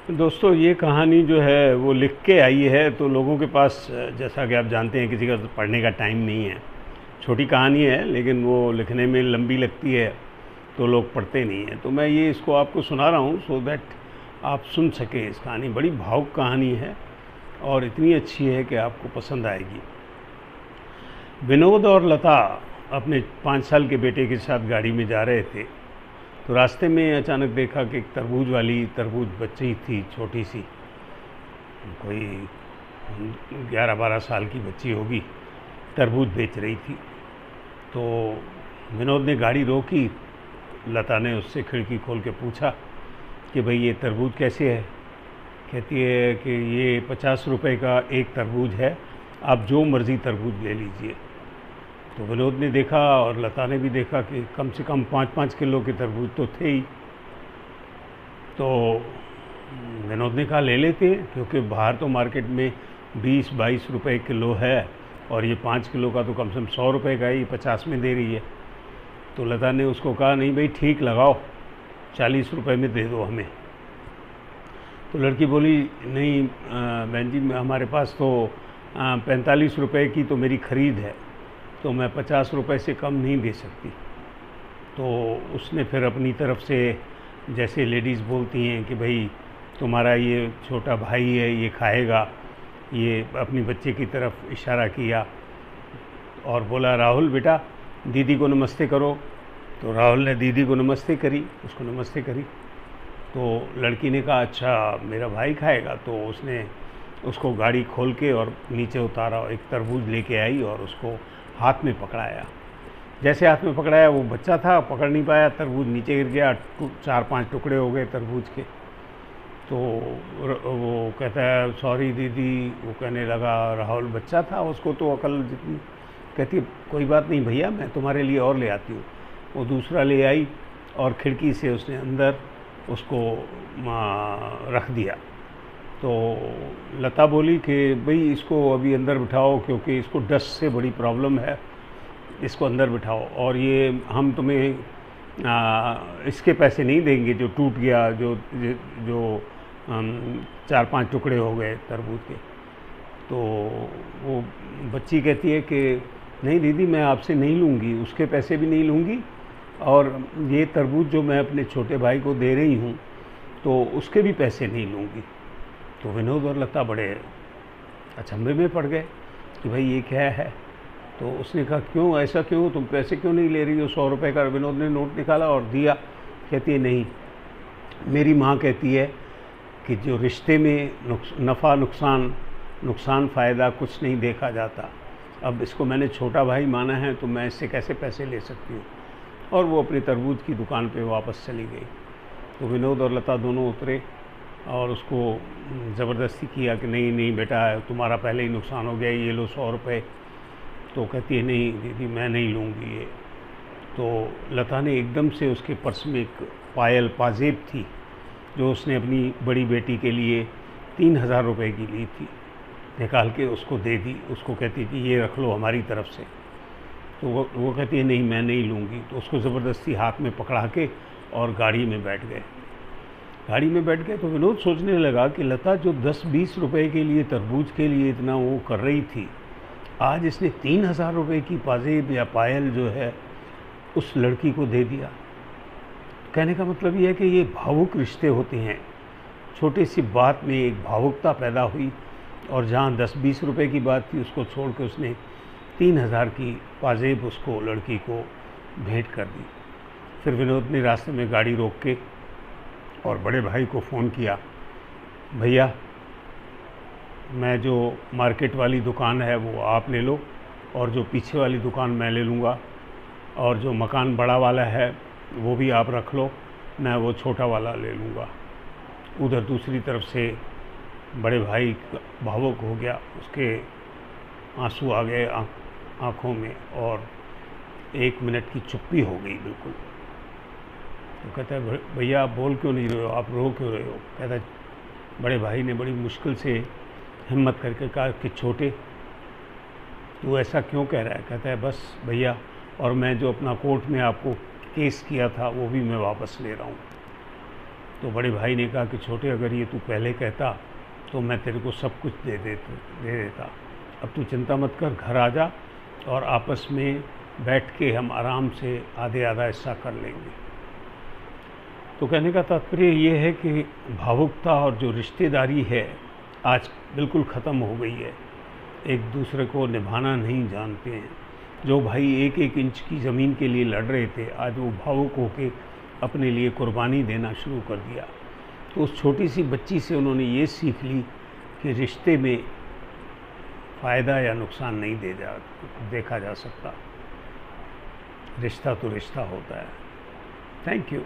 दोस्तों, ये कहानी जो है वो लिख के आई है, तो लोगों के पास जैसा कि आप जानते हैं किसी का तो पढ़ने का टाइम नहीं है। छोटी कहानी है लेकिन वो लिखने में लंबी लगती है तो लोग पढ़ते नहीं हैं। तो मैं ये इसको आपको सुना रहा हूँ सो दैट आप सुन सकें। इस कहानी बड़ी भावुक कहानी है और इतनी अच्छी है कि आपको पसंद आएगी। विनोद और लता अपने 5 साल के बेटे के साथ गाड़ी में जा रहे थे, तो रास्ते में अचानक देखा कि एक तरबूज बच्ची थी, छोटी सी, कोई 11-12 साल की बच्ची होगी, तरबूज बेच रही थी। तो विनोद ने गाड़ी रोकी। लता ने उससे खिड़की खोल के पूछा कि भाई ये तरबूज कैसे है? कहती है कि ये 50 रुपए का एक तरबूज है, आप जो मर्ज़ी तरबूज ले लीजिए। तो विनोद ने देखा और लता ने भी देखा कि कम से कम 5-5 किलो के तरबूज तो थे ही। तो विनोद ने कहा ले लेते हैं, क्योंकि बाहर तो मार्केट में 20-22 रुपए किलो है और ये 5 किलो का तो कम से कम 100 रुपए का है, ये 50 में दे रही है। तो लता ने उसको कहा नहीं भाई ठीक लगाओ, 40 रुपए में दे दो हमें। तो लड़की बोली नहीं बहन जी, हमारे पास तो 45 रुपए की तो मेरी ख़रीद है, तो मैं 50 रुपए से कम नहीं दे सकती। तो उसने फिर अपनी तरफ से, जैसे लेडीज़ बोलती हैं कि भाई तुम्हारा ये छोटा भाई है, ये खाएगा, ये अपनी बच्चे की तरफ इशारा किया और बोला राहुल बेटा दीदी को नमस्ते करो। तो राहुल ने दीदी को नमस्ते करी, उसको नमस्ते करी। तो लड़की ने कहा अच्छा मेरा भाई खाएगा। तो उसने उसको गाड़ी खोल के और नीचे उतारा, एक तरबूज लेके आई और उसको हाथ में पकड़ाया। जैसे हाथ में पकड़ाया, वो बच्चा था, पकड़ नहीं पाया, तरबूज नीचे गिर गया, 4-5 टुकड़े हो गए तरबूज के। तो वो कहता है सॉरी दीदी। वो कहने लगा राहुल बच्चा था, उसको तो अकल जितनी। कहती है कोई बात नहीं भैया, मैं तुम्हारे लिए और ले आती हूँ। वो दूसरा ले आई और खिड़की से उसने अंदर उसको रख दिया। तो लता बोली कि भाई इसको अभी अंदर बिठाओ, क्योंकि इसको डस्ट से बड़ी प्रॉब्लम है, इसको अंदर बिठाओ और ये हम तुम्हें इसके पैसे नहीं देंगे जो टूट गया, जो जो 4-5 टुकड़े हो गए तरबूज के। तो वो बच्ची कहती है कि नहीं दीदी मैं आपसे नहीं लूँगी, उसके पैसे भी नहीं लूँगी और ये तरबूज जो मैं अपने छोटे भाई को दे रही हूँ तो उसके भी पैसे नहीं लूँगी। तो विनोद और लता बड़े अचंभे में पड़ गए कि भाई ये क्या है। तो उसने कहा क्यों, ऐसा क्यों, तुम पैसे क्यों नहीं ले रही हो? 100 रुपये का विनोद ने नोट निकाला और दिया। कहती है नहीं, मेरी माँ कहती है कि जो रिश्ते में नफ़ा नुकसान फ़ायदा कुछ नहीं देखा जाता। अब इसको मैंने छोटा भाई माना है तो मैं इससे कैसे पैसे ले सकती हूँ। और वो अपनी तरबूज की दुकान पे वापस चली गई। तो विनोद और लता दोनों उतरे और उसको ज़बरदस्ती किया कि नहीं नहीं बेटा तुम्हारा पहले ही नुकसान हो गया, ये लो 100 रुपये। तो कहती है नहीं दीदी मैं नहीं लूँगी ये। तो लता ने एकदम से उसके पर्स में एक पाजेब थी जो उसने अपनी बड़ी बेटी के लिए 3000 रुपये की ली थी, निकाल के उसको दे दी। उसको कहती कि ये रख लो हमारी तरफ से। तो वो कहती है नहीं मैं नहीं लूँगी। तो उसको ज़बरदस्ती हाथ में पकड़ा के और गाड़ी में बैठ गए। तो विनोद सोचने लगा कि लता जो 10-20 रुपए के लिए तरबूज के लिए इतना वो कर रही थी, आज इसने 3000 रुपये की पाजेब या पायल जो है उस लड़की को दे दिया। कहने का मतलब ये है कि ये भावुक रिश्ते होते हैं। छोटी सी बात में एक भावुकता पैदा हुई और जहाँ 10-20 रुपये की बात थी उसको छोड़ के उसने 3000 की पाजेब उसको लड़की को भेंट कर दी। फिर विनोद ने रास्ते में गाड़ी रोक के और बड़े भाई को फ़ोन किया, भैया मैं जो मार्केट वाली दुकान है वो आप ले लो और जो पीछे वाली दुकान मैं ले लूँगा और जो मकान बड़ा वाला है वो भी आप रख लो, मैं वो छोटा वाला ले लूँगा। उधर दूसरी तरफ से बड़े भाई भावुक हो गया, उसके आंसू आ गए आँखों में और 1 मिनट की चुप्पी हो गई बिल्कुल। तो कहता है भैया आप बोल क्यों नहीं रहे हो, आप रो क्यों रहे हो? कहता है बड़े भाई ने बड़ी मुश्किल से हिम्मत करके कहा कि छोटे तू ऐसा क्यों कह रहा है? कहता है बस भैया, और मैं जो अपना कोर्ट में आपको केस किया था वो भी मैं वापस ले रहा हूँ। तो बड़े भाई ने कहा कि छोटे, अगर ये तू पहले कहता तो मैं तेरे को सब कुछ दे देता। अब तू चिंता मत कर, घर आ जा और आपस में बैठ के हम आराम से आधे आधा हिस्सा कर लेंगे। तो कहने का तात्पर्य ये है कि भावुकता और जो रिश्तेदारी है आज बिल्कुल ख़त्म हो गई है। एक दूसरे को निभाना नहीं जानते हैं। जो भाई एक एक इंच की ज़मीन के लिए लड़ रहे थे, आज वो भावुक होके अपने लिए कुर्बानी देना शुरू कर दिया। तो उस छोटी सी बच्ची से उन्होंने ये सीख ली कि रिश्ते में फ़ायदा या नुकसान नहीं देखा जा सकता। रिश्ता तो रिश्ता होता है। Thank you.